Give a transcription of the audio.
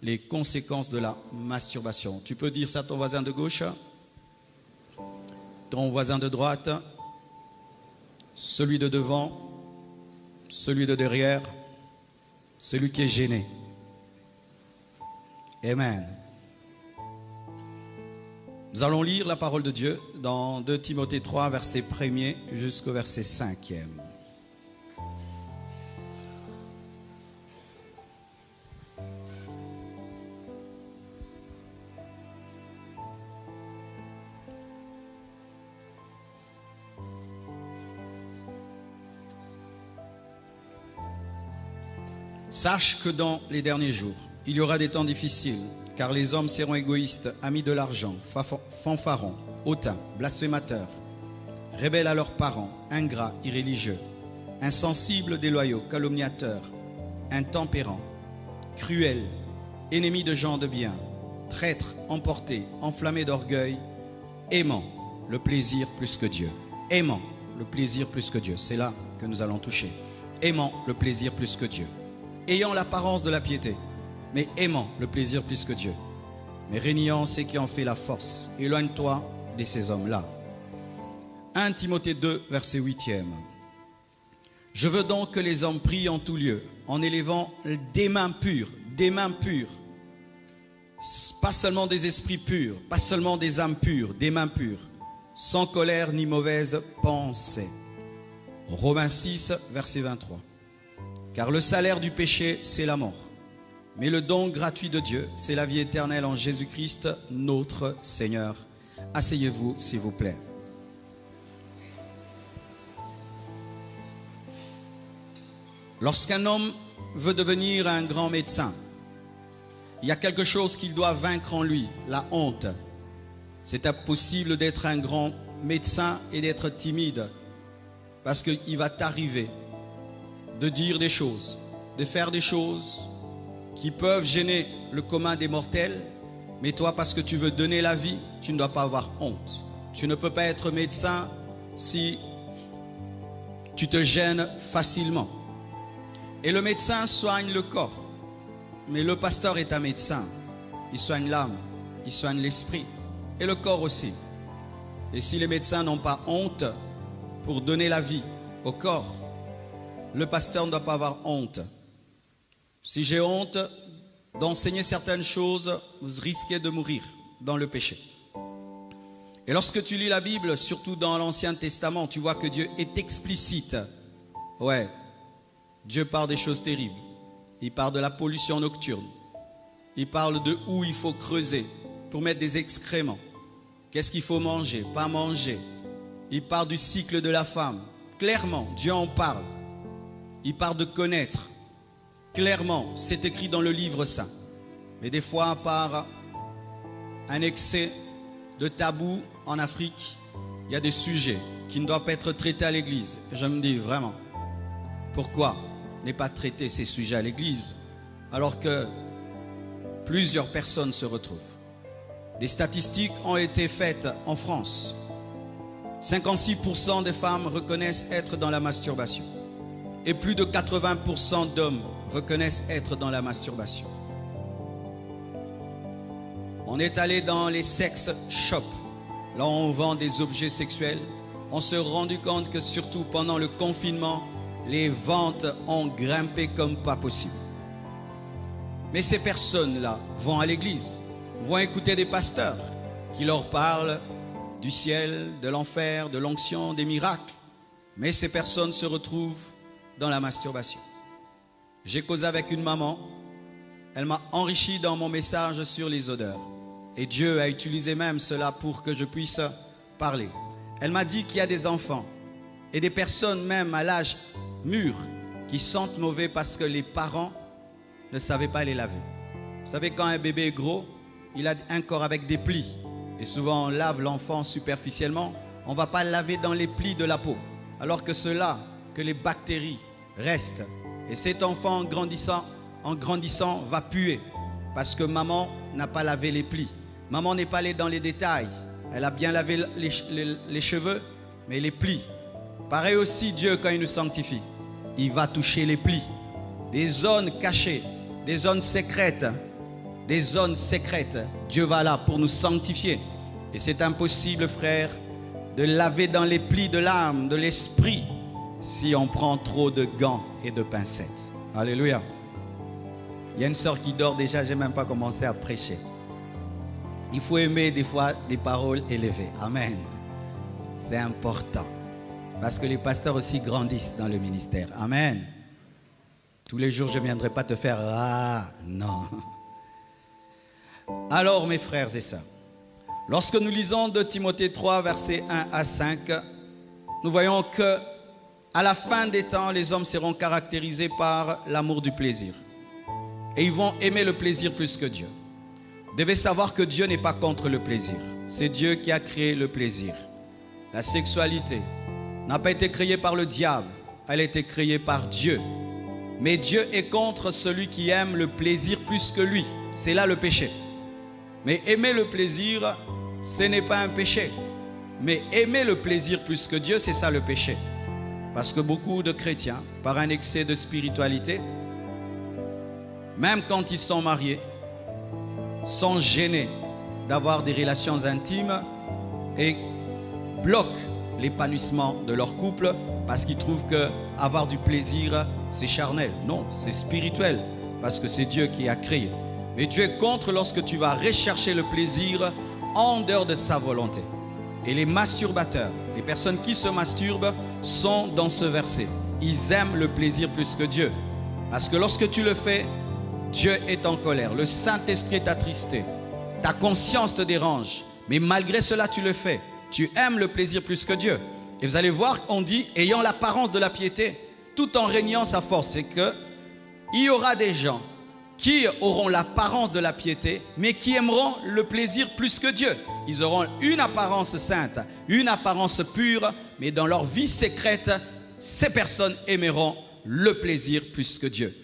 les conséquences de la masturbation. Tu peux dire ça à ton voisin de gauche, ton voisin de droite, celui de devant, celui de derrière, celui qui est gêné. Amen. Nous allons lire la parole de Dieu dans 2 Timothée 3, verset 1er jusqu'au verset 5e. Sache que dans les derniers jours, il y aura des temps difficiles, car les hommes seront égoïstes, amis de l'argent, fanfarons, hautains, blasphémateurs, rebelles à leurs parents, ingrats, irréligieux, insensibles, déloyaux, calomniateurs, intempérants, cruels, ennemis de gens de bien, traîtres, emportés, enflammés d'orgueil, aimant le plaisir plus que Dieu. Aimant le plaisir plus que Dieu. C'est là que nous allons toucher. Aimant le plaisir plus que Dieu. Ayant l'apparence de la piété, mais aimant le plaisir plus que Dieu. Mais régnant ce qui en fait la force. Éloigne-toi de ces hommes-là. 1 Timothée 2, verset 8e. Je veux donc que les hommes prient en tout lieu, en élevant des mains pures, pas seulement des esprits purs, pas seulement des âmes pures, des mains pures, sans colère ni mauvaise pensée. Romains 6, verset 23. Car le salaire du péché, c'est la mort. Mais le don gratuit de Dieu, c'est la vie éternelle en Jésus-Christ, notre Seigneur. Asseyez-vous, s'il vous plaît. Lorsqu'un homme veut devenir un grand médecin, il y a quelque chose qu'il doit vaincre en lui, la honte. C'est impossible d'être un grand médecin et d'être timide, parce qu'il va t'arriver de dire des choses, de faire des choses qui peuvent gêner le commun des mortels, mais toi, parce que tu veux donner la vie, tu ne dois pas avoir honte. Tu ne peux pas être médecin si tu te gênes facilement. Et le médecin soigne le corps, mais le pasteur est un médecin. Il soigne l'âme, il soigne l'esprit et le corps aussi. Et si les médecins n'ont pas honte pour donner la vie au corps, le pasteur ne doit pas avoir honte. Si j'ai honte d'enseigner certaines choses, vous risquez de mourir dans le péché. Et lorsque tu lis la Bible, surtout dans l'Ancien Testament, tu vois que Dieu est explicite. Ouais, Dieu parle des choses terribles. Il parle de la pollution nocturne. Il parle de où il faut creuser pour mettre des excréments. Qu'est-ce qu'il faut manger, pas manger. Il parle du cycle de la femme. Clairement, Dieu en parle. Il parle de connaître. Clairement, c'est écrit dans le livre saint. Mais des fois, par un excès de tabou en Afrique, il y a des sujets qui ne doivent pas être traités à l'église. Je me dis vraiment, pourquoi ne pas traiter ces sujets à l'église alors que plusieurs personnes se retrouvent? Des statistiques ont été faites en France. 56% des femmes reconnaissent être dans la masturbation. Et plus de 80% d'hommes reconnaissent être dans la masturbation. On est allé dans les sex shops, là où on vend des objets sexuels. On s'est rendu compte que surtout pendant le confinement, les ventes ont grimpé comme pas possible. Mais ces personnes-là vont à l'église, vont écouter des pasteurs qui leur parlent du ciel, de l'enfer, de l'onction, des miracles. Mais ces personnes se retrouvent dans la masturbation. J'ai causé avec une maman, elle m'a enrichi dans mon message sur les odeurs. Et Dieu a utilisé même cela pour que je puisse parler. Elle m'a dit qu'il y a des enfants et des personnes même à l'âge mûr qui sentent mauvais parce que les parents ne savaient pas les laver. Vous savez, quand un bébé est gros, il a un corps avec des plis. Et souvent on lave l'enfant superficiellement, on ne va pas laver dans les plis de la peau. Alors que cela, que les bactéries restent. Et cet enfant en grandissant va puer parce que maman n'a pas lavé les plis. Maman n'est pas allée dans les détails. Elle a bien lavé les cheveux, mais les plis. Pareil aussi Dieu quand il nous sanctifie. Il va toucher les plis. Des zones cachées, des zones secrètes des zones secrètes, Dieu va là pour nous sanctifier. Et c'est impossible, frère, de laver dans les plis de l'âme, de l'esprit, si on prend trop de gants et de pincettes. Alléluia. Il y a une sœur qui dort déjà, je n'ai même pas commencé à prêcher. Il faut aimer des fois des paroles élevées. Amen. C'est important. Parce que les pasteurs aussi grandissent dans le ministère. Amen. Tous les jours, je ne viendrai pas te faire « Ah, non ». Alors, mes frères et sœurs, lorsque nous lisons de Timothée 3, versets 1 à 5, nous voyons que à la fin des temps, les hommes seront caractérisés par l'amour du plaisir. Et ils vont aimer le plaisir plus que Dieu. Vous devez savoir que Dieu n'est pas contre le plaisir. C'est Dieu qui a créé le plaisir. La sexualité n'a pas été créée par le diable, elle a été créée par Dieu. Mais Dieu est contre celui qui aime le plaisir plus que lui. C'est là le péché. Mais aimer le plaisir, ce n'est pas un péché. Mais aimer le plaisir plus que Dieu, c'est ça le péché. Parce que beaucoup de chrétiens, par un excès de spiritualité, même quand ils sont mariés, sont gênés d'avoir des relations intimes et bloquent l'épanouissement de leur couple parce qu'ils trouvent que avoir du plaisir, c'est charnel. Non, c'est spirituel parce que c'est Dieu qui a créé. Mais Dieu est contre lorsque tu vas rechercher le plaisir en dehors de sa volonté. Et les masturbateurs, les personnes qui se masturbent sont dans ce verset. Ils aiment le plaisir plus que Dieu. Parce que lorsque tu le fais, Dieu est en colère. Le Saint-Esprit est attristé. Ta conscience te dérange. Mais malgré cela, tu le fais. Tu aimes le plaisir plus que Dieu. Et vous allez voir qu'on dit, ayant l'apparence de la piété, tout en régnant sa force. C'est qu'il y aura des gens qui auront l'apparence de la piété, mais qui aimeront le plaisir plus que Dieu. Ils auront une apparence sainte, une apparence pure, mais dans leur vie secrète, ces personnes aimeront le plaisir plus que Dieu.